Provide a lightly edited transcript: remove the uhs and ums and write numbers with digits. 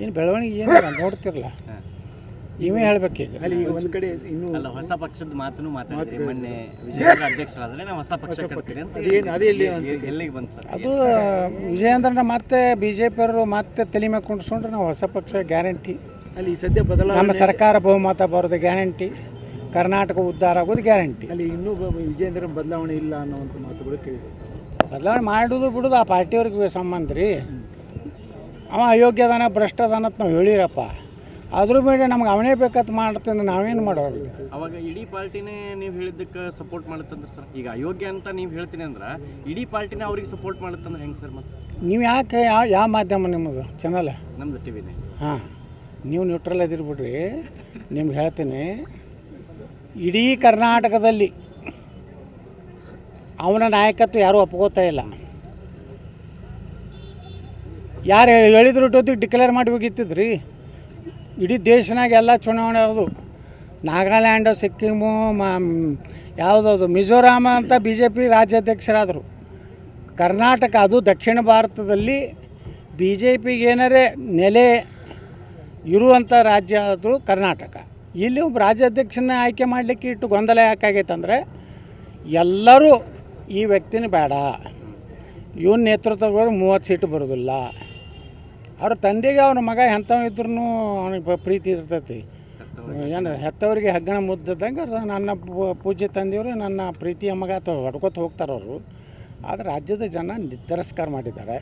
ಏನು ಬೆಳವಣಿಗೆ ಏನಿಲ್ಲ ನೋಡ್ತಿರಲ್ಲ, ನೀವೇ ಹೇಳ್ಬೇಕೀಗ. ಅಲ್ಲಿ ಈಗ ಒಂದು ಕಡೆ ಇನ್ನೂ ಅಲ್ಲ, ಹೊಸ ಪಕ್ಷದ ಮಾತನ್ನು ಮಾತಾಡಿದ್ರಿ ಮೊನ್ನೆ ವಿಜಯೇಂದ್ರ ಅಧ್ಯಕ್ಷರಾದ್ರೆ ನಾವು ಹೊಸ ಪಕ್ಷ ಕಟ್ತೀರಿ ಅಂತ ಎಲ್ಲಿಗೆ ಬಂತು ಸರ್? ಅದು ವಿಜಯೇಂದ್ರನ ಮತ್ತೆ BJP ಅವರು ಮತ್ತೆ ತಲೆ ಮೇಲೆ ಕುಂಡ್ಸ್ಕೊಂಡ್ರೆ ನಾವು ಹೊಸ ಪಕ್ಷ ಗ್ಯಾರಂಟಿ. ಅಲ್ಲಿ ಸದ್ಯ ನಮ್ಮ ಸರ್ಕಾರ ಬಹುಮತ ಬರೋದು ಗ್ಯಾರಂಟಿ, ಕರ್ನಾಟಕ ಉದ್ಧಾರ ಆಗೋದು ಗ್ಯಾರಂಟಿ. ಅಲ್ಲಿ ಇನ್ನೂ ವಿಜಯೇಂದ್ರನ ಬದಲಾವಣೆ ಇಲ್ಲ ಅನ್ನೋವಂಥ ಮಾತುಗಳು ಕೇಳಿದ್ರು. ಬದಲಾವಣೆ ಮಾಡೋದು ಬಿಡೋದು ಆ ಪಾರ್ಟಿಯವ್ರಿಗೆ ಸಂಬಂಧ ರೀ. ಅವ ಅಯೋಗ್ಯದಾನ ಭ್ರಷ್ಟದಾನ ಅಂತ ನಾವು ಹೇಳಿರಪ್ಪ, ಅದ್ರ ಮೇಲೆ ನಮ್ಗೆ ಅವನೇ ಬೇಕಂತ ಮಾಡ್ತಂದ್ರೆ ನಾವೇನು ಮಾಡೋದು? ಅವಾಗ ಇಡೀ ಪಾರ್ಟಿನೇ ನೀವು ಹೇಳಿದ್ದಕ್ಕೆ ಸಪೋರ್ಟ್ ಮಾಡುತ್ತಂದ್ರೆ ಸರ್, ಈಗ ಅಯೋಗ್ಯ ಅಂತ ನೀವು ಹೇಳ್ತೀನಿ ಅಂದ್ರೆ ಇಡೀ ಪಾರ್ಟಿನೇ ಅವ್ರಿಗೆ ಸಪೋರ್ಟ್ ಮಾಡುತ್ತಂದ್ರೆ ಹೆಂಗೆ ಸರ್? ಮತ್ತೆ ನೀವು ಯಾಕೆ ಯಾವ ಮಾಧ್ಯಮ ನಿಮ್ಮದು ಚಾನಲ್? ನಮ್ದು ಟಿವಿನೇ. ಹಾಂ, ನೀವು ನ್ಯೂಟ್ರಲ್ ಅದಿರಿ ಬಿಡ್ರಿ. ನಿಮ್ಗೆ ಹೇಳ್ತೀನಿ, ಇಡೀ ಕರ್ನಾಟಕದಲ್ಲಿ ಅವನ ನಾಯಕತ್ವ ಯಾರೂ ಒಪ್ಕೋತಾ ಇಲ್ಲ. ಯಾರು ಹೇಳಿದ್ರು ಟೊತ್ತಿಗೆ ಡಿಕ್ಲೇರ್ ಮಾಡಿ ಹೋಗಿತ್ತಿದ್ರಿ. ಇಡೀ ದೇಶನಾಗ ಎಲ್ಲ ಚುನಾವಣೆ ಅದು. ನಾಗಾಲ್ಯಾಂಡು, ಸಿಕ್ಕಿಮು, ಯಾವುದದು ಮಿಜೋರಾಮ ಅಂತ BJP ರಾಜ್ಯಾಧ್ಯಕ್ಷರಾದರು. ಕರ್ನಾಟಕ, ಅದು ದಕ್ಷಿಣ ಭಾರತದಲ್ಲಿ BJPಗೆ ಏನಾರೇ ನೆಲೆ ಇರುವಂಥ ರಾಜ್ಯ ಅದು ಕರ್ನಾಟಕ. ಇಲ್ಲಿ ಒಬ್ಬ ರಾಜ್ಯಾಧ್ಯಕ್ಷನ ಆಯ್ಕೆ ಮಾಡಲಿಕ್ಕೆ ಇಟ್ಟು ಗೊಂದಲ ಯಾಕಾಗೈತಂದರೆ, ಎಲ್ಲರೂ ಈ ವ್ಯಕ್ತಿನ ಬೇಡ, ಇವನ ನೇತೃತ್ವಕ್ಕೆ 30 ಸೀಟು ಬರೋದಿಲ್ಲ. ಅವ್ರ ತಂದೆಗೆ ಅವ್ರ ಮಗ ಎಂಥವ್ ಇದ್ರೂ ಅವನಿಗೆ ಪ್ರೀತಿ ಇರ್ತೈತಿ. ಏನು ಹೆತ್ತವರಿಗೆ ಹೆಗ್ಗಣ ಮುದ್ದಂಗೆ ನನ್ನ ಪೂಜ್ಯ ತಂದೆಯವರು ನನ್ನ ಪ್ರೀತಿಯ ಮಗ ಅಥವಾ ಹೊಡ್ಕೊತ ಹೋಗ್ತಾರೆ ಅವರು. ಆದರೆ ರಾಜ್ಯದ ಜನ ತಿರಸ್ಕಾರ ಮಾಡಿದ್ದಾರೆ.